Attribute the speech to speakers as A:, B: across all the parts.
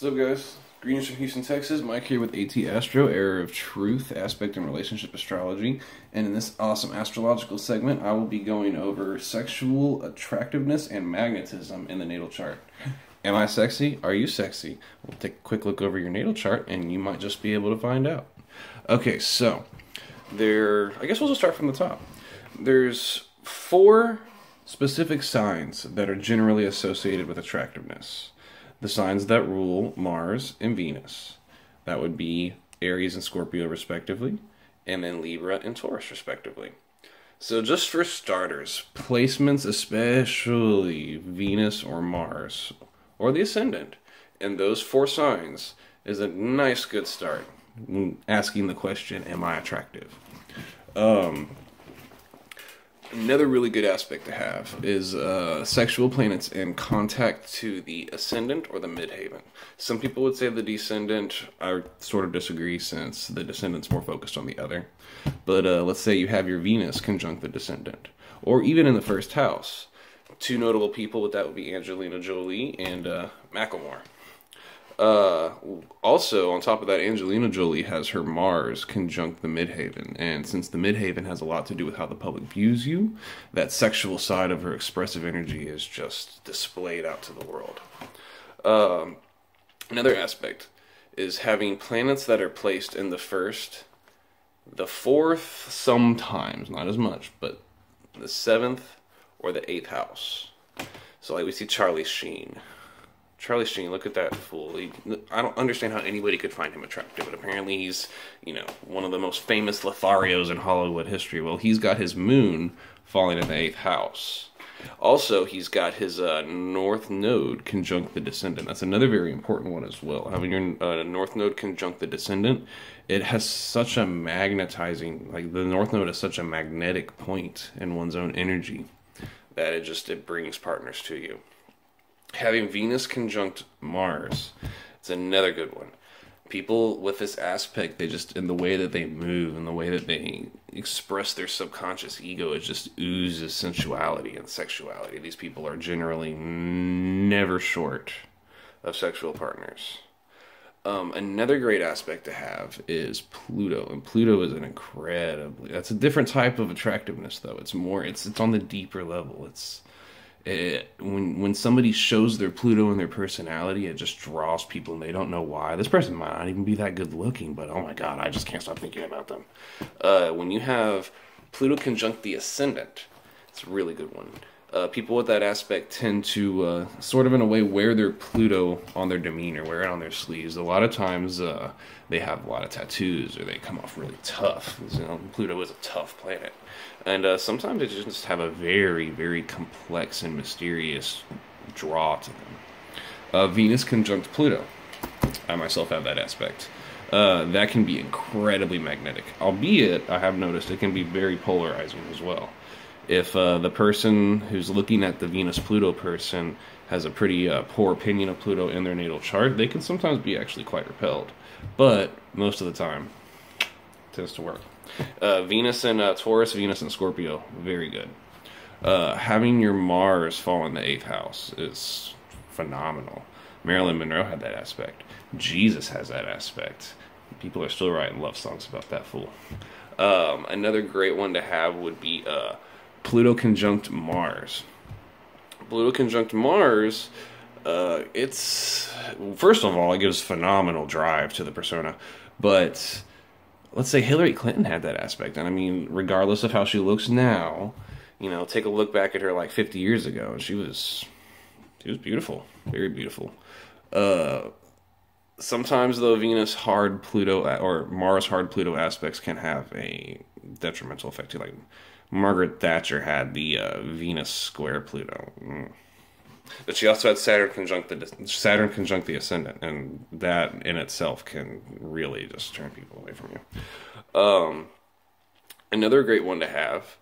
A: What's up, guys? Greetings from Houston, Texas. Mike here with AT Astro, Era of Truth, Aspect and Relationship Astrology. And in this awesome astrological segment, I will be going over sexual attractiveness and magnetism in the natal chart. Am I sexy? Are you sexy? We'll take a quick look over your natal chart, and you might just be able to find out. Okay, so I guess we'll just start from the top. There's 4 specific signs that are generally associated with attractiveness. The signs that rule Mars and Venus. That would be Aries and Scorpio respectively, and then Libra and Taurus respectively. So just for starters, placements, especially Venus or Mars, or the ascendant, and those 4 signs is a nice good start when asking the question, am I attractive? Another really good aspect to have is sexual planets in contact to the ascendant or the midheaven. Some people would say the descendant. I sort of disagree since the descendant's more focused on the other. But let's say you have your Venus conjunct the descendant, or even in the first house. 2 notable people with that would be Angelina Jolie and Macklemore. Also, on top of that, Angelina Jolie has her Mars conjunct the midheaven, and since the midheaven has a lot to do with how the public views you, that sexual side of her expressive energy is just displayed out to the world. Another aspect is having planets that are placed in the 1st, the 4th sometimes, not as much, but the 7th or the 8th house. So like we see Sheen. Charlie Sheen, look at that fool. I don't understand how anybody could find him attractive, but apparently he's, one of the most famous Lotharios in Hollywood history. Well, he's got his moon falling in the 8th house. Also, he's got his North Node conjunct the Descendant. That's another very important one as well. Having your North Node conjunct the Descendant, it has such a magnetizing, the North Node is such a magnetic point in one's own energy that it brings partners to you. Having Venus conjunct Mars, it's another good one. People with this aspect, in the way that they move and the way that they express their subconscious ego, it just oozes sensuality and sexuality. These people are generally never short of sexual partners. Another great aspect to have is Pluto, and Pluto is that's a different type of attractiveness though. It's on the deeper level. When somebody shows their Pluto and their personality, it just draws people and they don't know why. This person might not even be that good looking, but oh my god, I just can't stop thinking about them. When you have Pluto conjunct the ascendant, it's a really good one. People with that aspect tend to sort of in a way wear their Pluto on their demeanor, wear it on their sleeves. A lot of times they have a lot of tattoos or they come off really tough. Pluto is a tough planet. And sometimes they just have a very, very complex and mysterious draw to them. Venus conjunct Pluto. I myself have that aspect. That can be incredibly magnetic. Albeit, I have noticed it can be very polarizing as well. If the person who's looking at the Venus-Pluto person has a pretty poor opinion of Pluto in their natal chart, they can sometimes be actually quite repelled. But most of the time, it tends to work. Venus and Taurus, Venus and Scorpio, very good. Having your Mars fall in the 8th house is phenomenal. Marilyn Monroe had that aspect. Jesus has that aspect. People are still writing love songs about that fool. Another great one to have would be Pluto conjunct Mars. Pluto conjunct Mars, first of all, it gives phenomenal drive to the persona, but let's say Hillary Clinton had that aspect, and I mean, regardless of how she looks now, take a look back at her like 50 years ago, and she was beautiful, very beautiful. Sometimes though, Venus hard Pluto or Mars hard Pluto aspects can have a detrimental effect too. Like Margaret Thatcher had the Venus square Pluto. But she also had Saturn conjunct the ascendant, and that in itself can really just turn people away from you. Another great one to have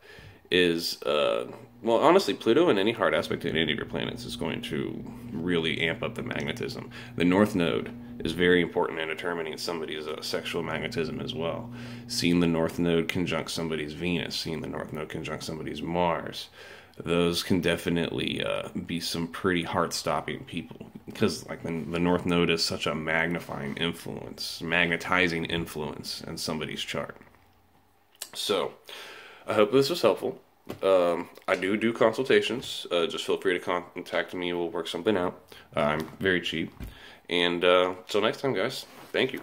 A: is, well, honestly, Pluto in any hard aspect in any of your planets is going to really amp up the magnetism. The North Node is very important in determining somebody's sexual magnetism as well. Seeing the North Node conjunct somebody's Venus, seeing the North Node conjunct somebody's Mars, those can definitely be some pretty heart-stopping people, because like the North Node is such a magnetizing influence in somebody's chart. So I hope this was helpful. I do consultations. Just feel free to contact me. We'll work something out. I'm very cheap. And till next time, guys. Thank you.